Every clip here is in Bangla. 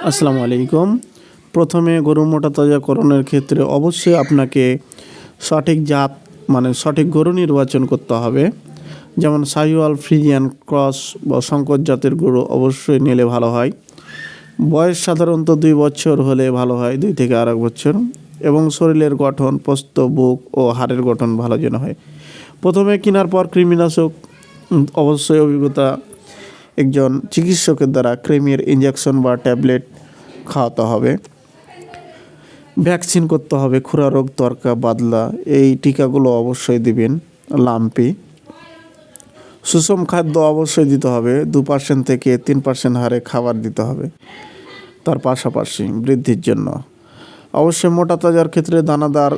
আসসালামু আলাইকুম। প্রথমে গরু মোটা তাজাকরণের ক্ষেত্রে অবশ্যই আপনাকে সঠিক জাত সঠিক গরু নির্বাচন করতে হবে। যেমন শাহিওয়াল, ফ্রিজিয়ান ক্রস বা শঙ্কর জাতের গরু অবশ্যই নিলে ভালো হয়। বয়স সাধারণত 2 বছর হলে ভালো হয়, 2 থেকে 2.5 বছর, এবং শরীরের গঠন, প্রস্থ, বুক ও হাড়ের গঠন ভালো যেন হয়। প্রথমে কেনার পর কৃমিনাশক অবশ্যই অভিজ্ঞতা একজন চিকিৎসকের দ্বারা কৃমির ইঞ্জেকশন বা ট্যাবলেট খাওয়াতে হবে। ভ্যাকসিন করতে হবে, খুরা রোগ, তরকা, বাদলা, এই টিকাগুলো অবশ্যই দিবেন। লাম্পি সুষম খাদ্য অবশ্যই দিতে হবে, 2% থেকে 3% হারে খাবার দিতে হবে তার পাশাপাশি বৃদ্ধির জন্য। অবশ্যই মোটা তাজার ক্ষেত্রে দানাদার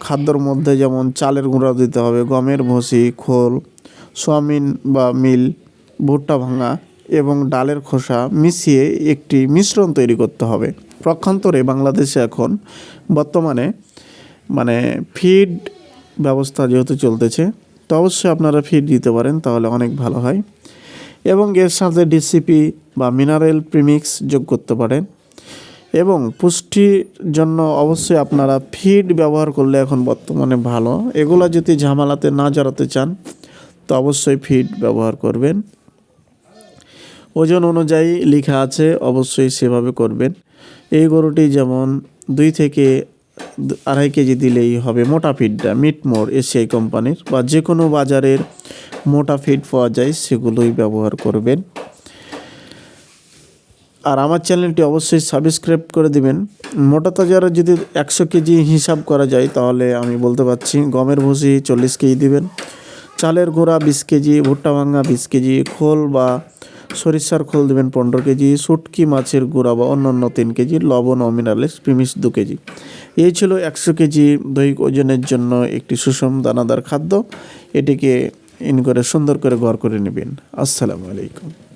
খাদ্যর মধ্যে যেমন চালের গুঁড়া দিতে হবে, গমের ভুসি, খোল, সোয়াবিন বা মিল, ভুট্টা ভাঙা এবং ডালের খোসা মিশিয়ে একটি মিশ্রণ তৈরি করতে হবে। পক্ষান্তরে বাংলাদেশে এখন বর্তমানে ফিড ব্যবস্থা যেহেতু চলতেছে, তো অবশ্যই আপনারা ফিড দিতে পারেন, তাহলে অনেক ভালো হয়। এবং এর সাথে ডিসিপি বা মিনারেল প্রিমিক্স যোগ করতে পারেন। এবং পুষ্টির জন্য অবশ্যই আপনারা ফিড ব্যবহার করলে এখন বর্তমানে ভালো। এগুলো যদি ঝামেলাতে না জড়াতে চান তো অবশ্যই ফিড ব্যবহার করবেন। ওজন অনুযায়ী লেখা আছে, অবশ্যই সেভাবে করবেন। এই গরুটি যেমন 2 থেকে 2.5 কেজি দিলেই হবে। মোটা ফিডটা মিটমোর এশিয়াই কোম্পানির বা যে কোনো বাজারের মোটা ফিড পাওয়া যায়, সেগুলোই ব্যবহার করবেন। আর আমার চ্যানেলটি অবশ্যই সাবস্ক্রাইব করে দিবেন। মোটা তাজার যদি 100 কেজি হিসাব করা যায়, তাহলে আমি বলতে পারছি গমের ভুসি 40 কেজি দিবেন, চালের গুঁড়া 20 কেজি, ভুট্টা ভাঙা 20 কেজি, খোল বা সরিষার খোল দেবেন 15 কেজি, শুটকি মাছের গুঁড়া বা অন্যান্য 3 কেজি, লবণ ও মিনারেলস প্রিমিক্স 2 কেজি। এই ছিল 100 কেজি দৈহিক ওজনের জন্য একটি সুষম দানাদার খাদ্য। এটিকে করে সুন্দর করে ঘর করে নেবেন। আসসালামু আলাইকুম।